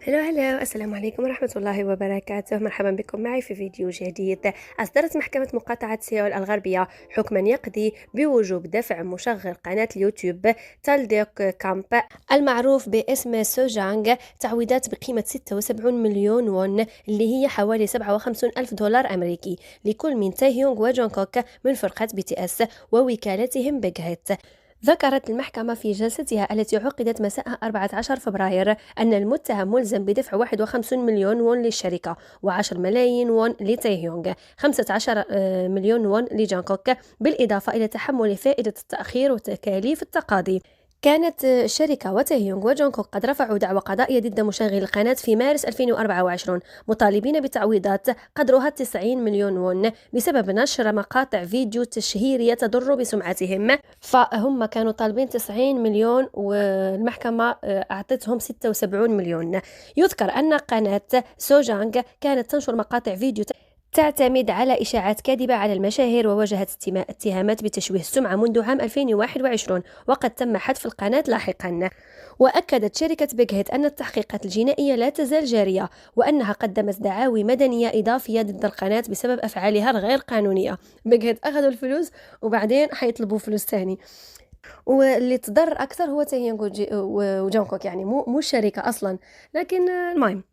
هلا السلام عليكم ورحمة الله وبركاته. مرحبا بكم معي في فيديو جديد. أصدرت محكمة مقاطعة سيول الغربية حكما يقضي بوجوب دفع مشغل قناة اليوتيوب تالديك كامب المعروف باسم سوجانغ تعويضات بقيمة 76 مليون وون اللي هي حوالي 57 ألف دولار أمريكي لكل من تايهيونغ وجونغكوك من فرقة BTS ووكالتهم بيج هيت. ذكرت المحكمة في جلستها التي عقدت مساء 14 فبراير أن المتهم ملزم بدفع 51 مليون وون للشركة و10 ملايين وون لتايهيونغ، 15 مليون وون لجانكوك، بالإضافة إلى تحمل فائدة التأخير وتكاليف التقاضي. كانت الشركة وتايهيونغ وجونغكوك قد رفعوا دعوى قضائية ضد مشغل القناة في مارس 2024 مطالبين بتعويضات قدرها 90 مليون وون بسبب نشر مقاطع فيديو تشهيرية تضر بسمعتهم، فهم كانوا طالبين 90 مليون والمحكمة أعطتهم 76 مليون. يذكر أن قناة سوجانغ كانت تنشر مقاطع فيديو تعتمد على إشاعات كاذبة على المشاهير وواجهت اتهامات بتشويه السمعة منذ عام 2021 وقد تم حذف القناة لاحقا. وأكدت شركة بيج هيت أن التحقيقات الجنائية لا تزال جارية وأنها قدمت دعاوي مدنية إضافية ضد القناة بسبب أفعالها الغير قانونية. بيج هيت أخذوا الفلوس وبعدين حيطلبوا فلوس تاني، واللي تضر أكثر هو تايهيونغ وجونغكوك، يعني مو الشركة أصلا. لكن المهم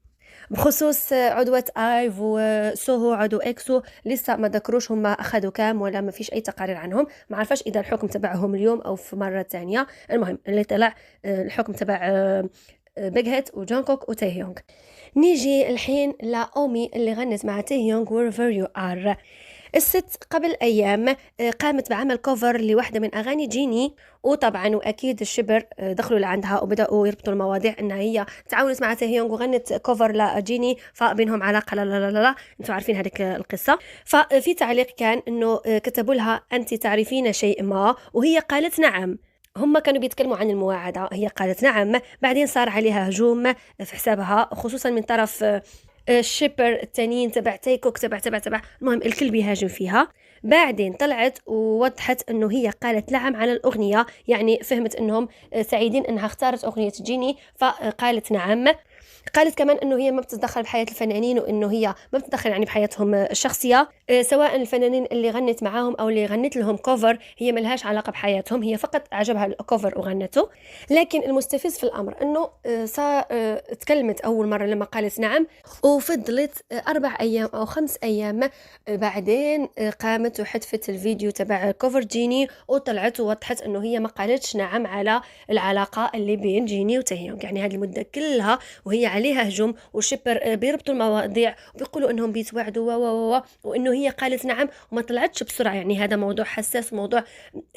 بخصوص عضوة ايف وسوهو عضو اكسو لسه ما ذكروش هما اخذوا كام ولا ما فيش اي تقارير عنهم، ما عارفاش اذا الحكم تبعهم اليوم او في مرة تانية. المهم اللي طلع الحكم تبع بيج هيت وجونكوك وتايهيونغ. نيجي الحين لأومي اللي غنت مع تايهيونغ wherever you are. الست قبل أيام قامت بعمل كوفر لواحدة من أغاني جيني، وطبعا وأكيد الشبر دخلوا لعندها وبدأوا يربطوا المواضيع إن هي تعاونت مع تاهيونغ وغنت كوفر لجيني فبينهم علاقة. لا لا لا لا, لا. انتوا عارفين هذيك القصة. ففي تعليق كان إنه كتبوا لها أنت تعرفين شيء ما وهي قالت نعم. هم كانوا بيتكلموا عن المواعدة، هي قالت نعم، بعدين صار عليها هجوم في حسابها خصوصا من طرف الشيبر التانيين تبع تايكوك تبع المهم الكل بيهاجم فيها. بعدين طلعت ووضحت انه هي قالت نعم على الاغنيه، يعني فهمت انهم سعيدين انها اختارت اغنيه جيني فقالت نعم. قالت كمان انه هي ما بتتدخل بحياه الفنانين وانه هي ما بتتدخل يعني بحياتهم الشخصيه، سواء الفنانين اللي غنت معاهم او اللي غنت لهم كوفر هي ملهاش علاقه بحياتهم، هي فقط عجبها الكوفر وغنته. لكن المستفز في الامر انه تكلمت اول مره لما قالت نعم وفضلت 4 أيام أو 5 أيام بعدين قامت وحذفت الفيديو تبع كوفر جيني وطلعت ووضحت أنه هي ما قالتش نعم على العلاقة اللي بين جيني وتاهيونغ. يعني هذه المدة كلها وهي عليها هجوم والشبر بيربطوا المواضيع وبيقولوا أنهم بيتوعدوا وأنه هي قالت نعم وما طلعتش بسرعة. يعني هذا موضوع حساس، موضوع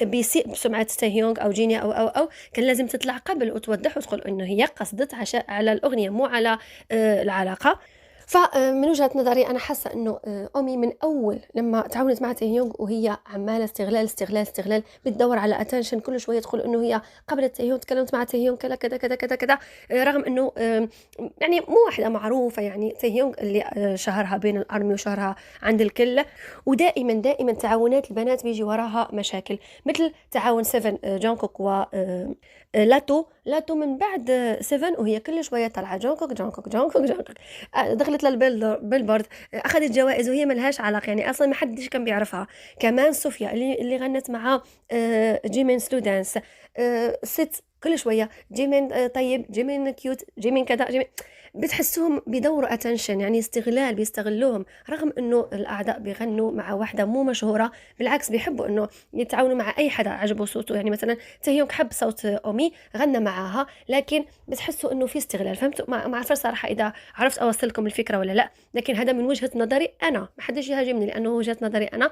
بيسيء بسمعة تاهيونغ أو جيني أو كان لازم تطلع قبل وتوضح وتقول أنه هي قصدت على الأغنية مو على العلاقة. فمن وجهة نظري أنا حاسة أنه أمي من أول لما تعاونت مع تاهيونغ وهي عمالة استغلال بتدور على أتنشن، كل شوية تقول أنه هي قبل تاهيونغ تكلمت مع تاهيونغ كذا كذا كذا كذا كذا، رغم أنه يعني مو واحدة معروفة، يعني تاهيونغ اللي شهرها بين الأرمي وشهرها عند الكل. ودائما تعاونات البنات بيجي وراها مشاكل، مثل تعاون 7 جونكوك و لاتو من بعد 7 وهي كل شوية طلعت جونكوك. دخلت للبيلبورد، اخذت جوائز وهي ملهاش علاقه، يعني اصلا ما حدش كان بيعرفها. كمان صوفيا اللي غنت مع جيمين سلودانس، ست كل شويه جيمين طيب، جيمين كيوت، جيمين كذا، جيمين. بتحسوهم بيدوروا اتنشن، يعني استغلال بيستغلوهم، رغم انه الاعضاء بيغنوا مع واحده مو مشهوره، بالعكس بيحبوا انه يتعاونوا مع اي حدا عجبه صوته. يعني مثلا تاهيونغ حب صوت اومي غنى معاها، لكن بتحسوا انه في استغلال. فهمتوا؟ ما عارفه صراحه اذا عرفت اوصل لكم الفكره ولا لا، لكن هذا من وجهه نظري انا، ما حدش يهاجمني لانه وجهه نظري انا،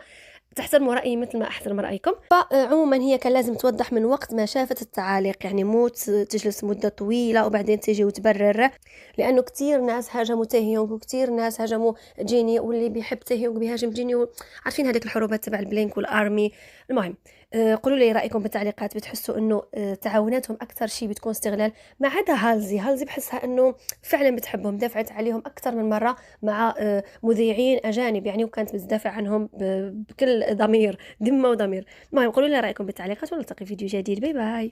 تحترموا رأيي مثل ما أحترم رأيكم. فعموما هي كان لازم توضح من وقت ما شافت التعاليق، يعني مو تجلس مدة طويلة وبعدين تيجي وتبرر، لأنه كتير ناس هاجموا تاهيونغ وكتير ناس هاجموا جيني، واللي بيحب تاهيونغ بيهاجم جيني، عارفين هذيك الحروبات تبع البلينك والأرمي. المهم قولوا لي رأيكم بالتعليقات، بتحسوا انه تعاوناتهم اكثر شيء بتكون استغلال؟ ما عدا هالزي بحسها انه فعلا بتحبهم، دافعت عليهم اكثر من مرة مع مذيعين اجانب يعني، وكانت بتدافع عنهم بكل ضمير، ذمة وضمير. المهم قولوا لي رأيكم بالتعليقات ونلتقي في فيديو جديد. باي باي.